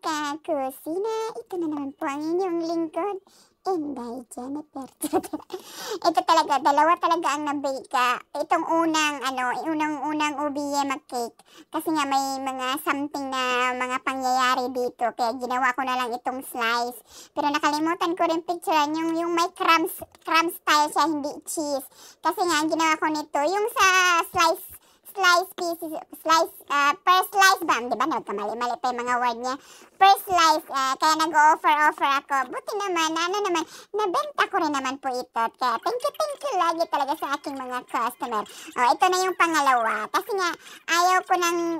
kakusina, ito na naman po ang inyong lingkod, Inday Jennifer. Ito talaga, dalawa talaga ang nabika. Itong unang ubiyema cake. Kasi nga may mga something na mga pangyayari dito. Kaya ginawa ko na lang itong slice. Pero nakalimutan ko rin picturean yung may crumb style siya, hindi cheese. Kasi nga, ang ginawa ko nito, yung sa per slice ba? Di ba? Nagkamali-mali pa yung mga word niya. Per slice, kaya nag-offer ako. Buti naman, nabenta ko rin naman po ito. Kaya thank you lagi talaga sa aking mga customer. Ito na yung pangalawa. Kasi nga, ayaw ko nang,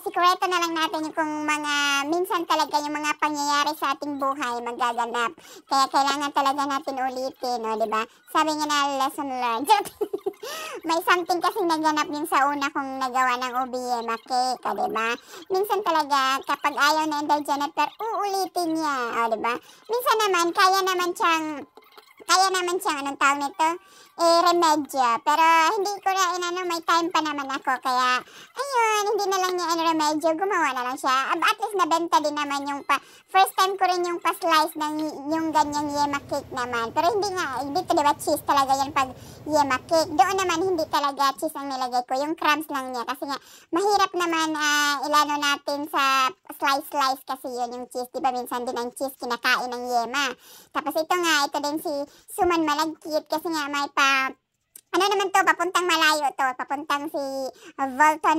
isikreto na lang natin yung kung minsan talaga yung mga pangyayari sa ating buhay magaganap. Kaya kailangan talaga natin ulitin, di ba? Sabi nga na lesson learned. May something kasing naganap din sa una kong nagawa ng ubiyema cake, diba? Minsan talaga, kapag ayaw na Inday Jennifer, uulitin niya, diba? Minsan naman, kaya naman siyang, anong tawag nito? Remedyo. Pero hindi ko na, may time pa naman ako. Kaya, ayun, hindi na lang niya remedyo. Gumawa na lang siya. At least nabenta din naman yung first time ko rin yung pa-slice ng yung ganyang yema cake naman. Pero hindi nga, dito diba cheese talaga yan pag yema cake. Doon naman hindi talaga cheese ang nilagay ko. Yung crumbs lang niya. Kasi nga, mahirap naman ilano natin sa slice kasi yun yung cheese. Diba minsan din ang cheese kinakain ng yema. Tapos ito din si Suman Malagkit kasi nga may naman to, papuntang malayo to, papuntang si Volton.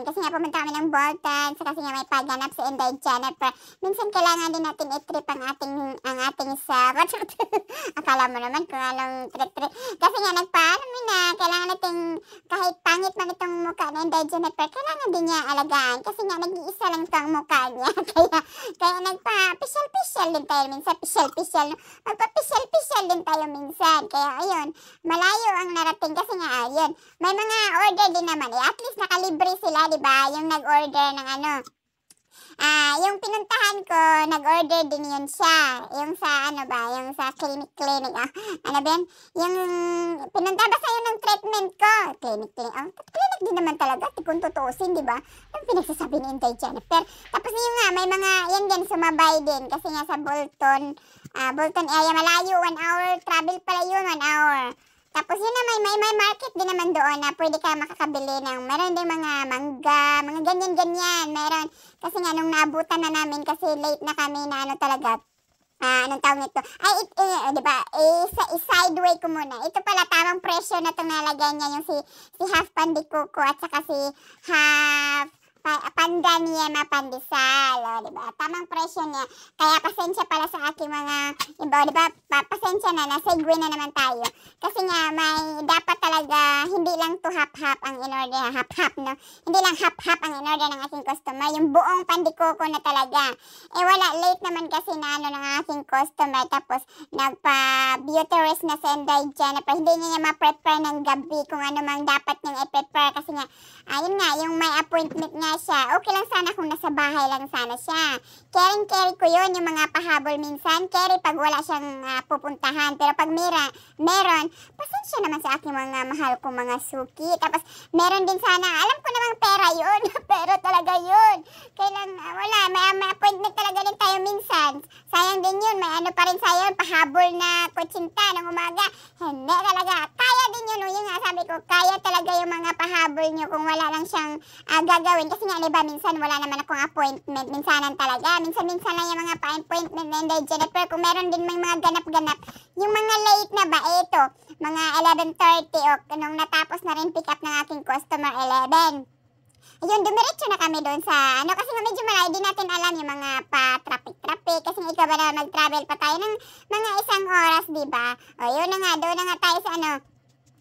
Kasi nga pumunta kami ng Volton, so kasi nga may paganap si Inday Jennifer. Minsan kailangan din natin i-trip ang ating sa akala mo naman kung anong trip. Kasi nga kailangan natin, kahit pangit man itong mukha ni Inday Jennifer, kailangan din niya alagaan. Kasi nga nag-iisa lang ito ang mukha niya. Kaya nagpa-pisyal din tayo minsan, magpa-pisyal din tayo minsan. Kaya ayun, malayo ang narating kasi nga ayun. May mga order din naman at least nakalibre sila, di ba? Yung nag-order ng yung pinuntahan ko, nag-order din yun siya. Yung sa yung sa clinic. Yung pinunta ba sa'yo ng treatment ko? Clinic. Clinic din naman talaga, kung tutuusin, di ba? Yung pinagsasabi ni Inday Jennifer. Tapos yun nga, may mga, yan din, sumabay din. Kasi nga sa Bolton area, malayo, 1 hour, travel pala yun, 1 hour. Tapos yun naman, may market din naman doon na pwede ka makakabili ng, meron din mga mangga, mga ganyan-ganyan, meron. Kasi nga, nung naabutan na namin, kasi late na kami na talaga, anong tawag nito? Diba, sideway ko muna. Ito pala, tamang presyo na itong nalagay niya, yung si half pandikuko at saka si half pandan yema pandesal, diba? Tamang presyo niya. Kaya pasensya pala sa aking mga iba, diba? Pasensya na, segue na naman tayo. Kasi nga, may dapat talaga, hindi lang to half-half ang in-order, no? Hindi lang half-half ang in-order ng aking customer. Yung buong pandikoko na talaga. Wala, late naman kasi na ng aking customer. Tapos, nagpa-beauty rest na si Inday Jennifer. Hindi niya ma-prepare ng gabi kung ano mang dapat niyang i-prepare. Kasi nga, ayun nga, yung may appointment nga siya. Okay lang sana kung nasa bahay lang sana siya. Carry ko yun, yung mga pahabol minsan. Carry pag wala siyang pupuntahan. Pero pag meron, pasensya naman sa aking mga mahal kong mga suki. Tapos, meron din sana, alam ko namang pera yun. Pero talaga yun. Kailan, wala, may appointment talaga din tayo minsan. Sayang din yun, may pa rin sa'yo, pahabol na kutsinta ng umaga. Hindi talaga. Kaya din yun, yung nga sabi ko, kaya talaga yung mga pahabol nyo kung wala lang siyang gagawin. Kasi nga, diba, minsan wala naman akong appointment. Minsanan talaga. Minsan lang yung mga pa-appointment na Inday Jennifer. Kung meron din may mga ganap-ganap. Yung mga late na ba, ito, mga 11:30 o nung natapos na rin pick up ng aking customer 11. Ayun, dumiretso na kami doon sa, kasi nga medyo malayo, di natin alam yung mga pa-traffic. Kasi ikaw ba na mag-travel pa tayo ng mga 1 oras, diba? O, yun na nga, doon na nga tayo sa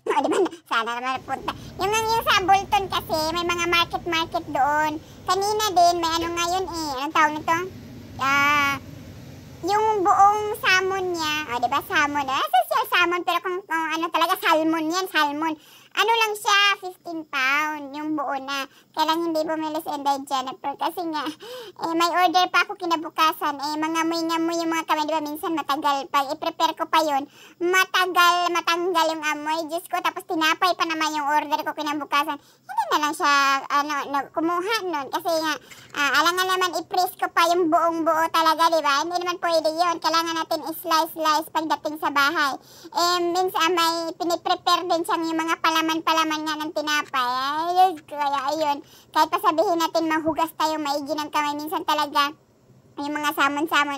diba, sana naman punta. Yung sa Bolton kasi, may mga market doon. Kanina din, may ngayon anong tawag nito? Yung buong salmon niya, diba, salmon, social salmon, pero kung talaga salmon yan, salmon. ano lang siya, 15 pound, yung buo na. Kaya lang hindi bumili si Inday Jennifer kasi nga, may order pa ako kinabukasan. Mangamoy-ngamoy yung mga kamay, di ba minsan matagal. Pag i-prepare ko pa yun, matanggal yung amoy. Diyos ko, tapos tinapay pa naman yung order ko kinabukasan. Hindi na lang siya, kumuha nun. Kasi nga, alangan naman i-press ko pa yung buong-buo talaga, di ba? Hindi naman pwede yun. Kailangan natin i-slice pagdating sa bahay. Minsan may piniprepare din siyang yung mga palaman nga ng tinapay. Ay, kaya ayun. Kahit pa sabihin natin mahugas tayo maigi ng kamay, minsan talaga yung mga samon-samon,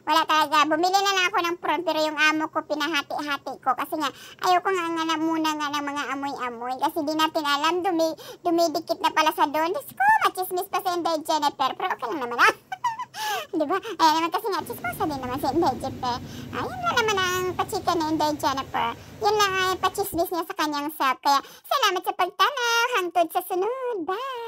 wala talaga. Bumili na lang ako ng prawn, pero yung amo ko, pinahati-hati ko. Kasi nga, ayoko nga muna nga ng mga amoy-amoy. Kasi di natin alam, dumidikit na pala sa doon. Diyos ko, machismis pa si Inday Jennifer. Pero okay lang naman, diba? Ayan naman kasi nga, chismosa din naman si Inday Jennifer. Yun na naman ang pachika ni Inday Jennifer. Yun lang ay pachismis niya sa kanyang self. Kaya, salamat sa pagtanaw. Hangtod sa sunod. Bye!